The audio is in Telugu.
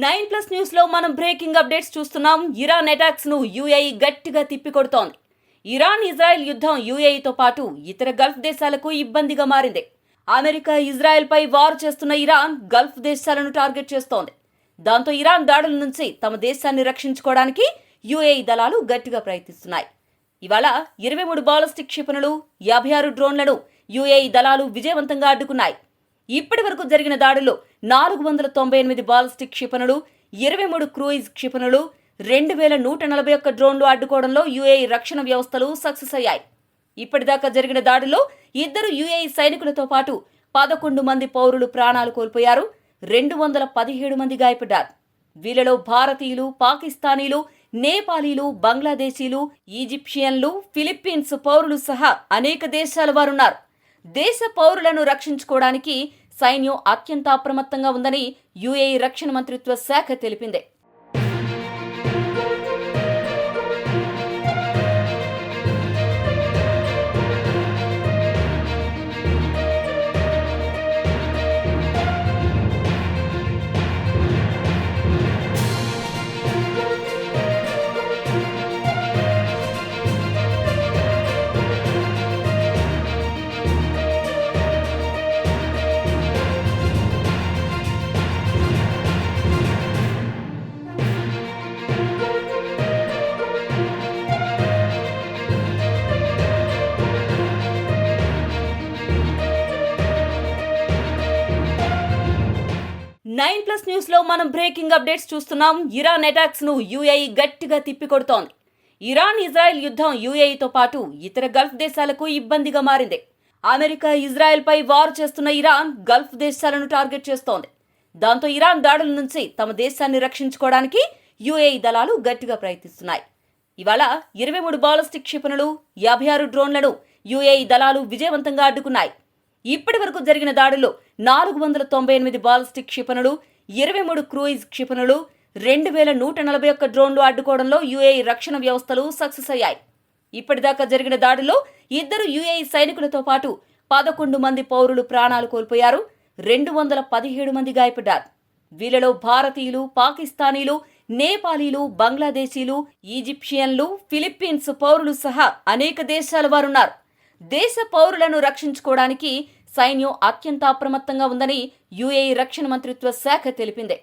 9+ న్యూస్ లో మనం బ్రేకింగ్ అప్డేట్స్ చూస్తున్నాం. ఇరాన్ అటాక్స్ ను యూఏఈ గట్టిగా తిప్పికొడుతోంది. ఇరాన్ ఇజ్రాయెల్ యుద్ధం యూఏఈతో పాటు ఇతర గల్ఫ్ దేశాలకు ఇబ్బందిగా మారింది. అమెరికా ఇజ్రాయెల్ పై వార్ చేస్తున్న ఇరాన్ గల్ఫ్ దేశాలను టార్గెట్ చేస్తోంది. దాంతో ఇరాన్ దాడుల నుంచి తమ దేశాన్ని రక్షించుకోవడానికి యూఏఈ దళాలు గట్టిగా ప్రయత్నిస్తున్నాయి. ఇవాళ 23 బాలిస్టిక్ క్షిపణులు, 56 డ్రోన్లను యూఏఈ దళాలు విజయవంతంగా అడ్డుకున్నాయి. ఇప్పటి వరకు జరిగిన దాడుల్లో 498 బాలిస్టిక్ క్షిపణులు, 23 క్రూయిజ్ క్షిపణులు, 2141 డ్రోన్లు అడ్డుకోవడంలో యూఏఈ రక్షణ వ్యవస్థలు సక్సెస్ అయ్యాయి. ఇప్పటిదాకా జరిగిన దాడుల్లో 2 యూఏఈ సైనికులతో పాటు 11 మంది పౌరులు ప్రాణాలు కోల్పోయారు. 217 మంది గాయపడ్డారు. వీళ్ళలో భారతీయులు, పాకిస్తానీలు, నేపాలీలు, బంగ్లాదేశీలు, ఈజిప్షియన్లు, ఫిలిప్పీన్స్ పౌరులు సహా అనేక దేశాల వారున్నారు. దేశ పౌరులను రక్షించుకోవడానికి సైన్యం అత్యంత అప్రమత్తంగా ఉందని యూఏఈ రక్షణ మంత్రిత్వ శాఖ తెలిపింది. నైన్ ప్లస్ న్యూస్ లో మనం బ్రేకింగ్ అప్డేట్స్ చూస్తున్నాం. ఇరాన్ అటాక్స్ ను యూఏఈ గట్టిగా తిప్పికొడుతోంది. ఇరాన్ ఇజ్రాయెల్ యుద్ధం యూఏఈతో పాటు ఇతర గల్ఫ్ దేశాలకు ఇబ్బందిగా మారింది. అమెరికా ఇజ్రాయెల్ పై వార్ చేస్తున్న ఇరాన్ గల్ఫ్ దేశాలను టార్గెట్ చేస్తోంది. దాంతో ఇరాన్ దాడుల నుంచి తమ దేశాన్ని రక్షించుకోవడానికి యూఏఈ దళాలు గట్టిగా ప్రయత్నిస్తున్నాయి. ఇవాళ 23 బాలిస్టిక్ క్షిపణులు, 56 డ్రోన్లను యూఏఈ దళాలు విజయవంతంగా అడ్డుకున్నాయి. ఇప్పటి వరకు జరిగిన దాడుల్లో 498 బాలిస్టిక్ క్షిపణులు, 23 క్రూయిజ్ క్షిపణులు, 2141 డ్రోన్లు అడ్డుకోవడంలో యూఏఈ రక్షణ వ్యవస్థలు సక్సెస్ అయ్యాయి. ఇప్పటిదాకా జరిగిన దాడుల్లో 2 యూఏఈ సైనికులతో పాటు 11 మంది పౌరులు ప్రాణాలు కోల్పోయారు. 217 మంది గాయపడ్డారు. వీళ్ళలో భారతీయులు, పాకిస్తానీలు, నేపాలీలు, బంగ్లాదేశీలు, ఈజిప్షియన్లు, ఫిలిప్పీన్స్ పౌరులు సహా అనేక దేశాల వారున్నారు. దేశ పౌరులను రక్షించుకోవడానికి సైన్యం అత్యంత అప్రమత్తంగా ఉందని యూఏఈ రక్షణ మంత్రిత్వ శాఖ తెలిపింది.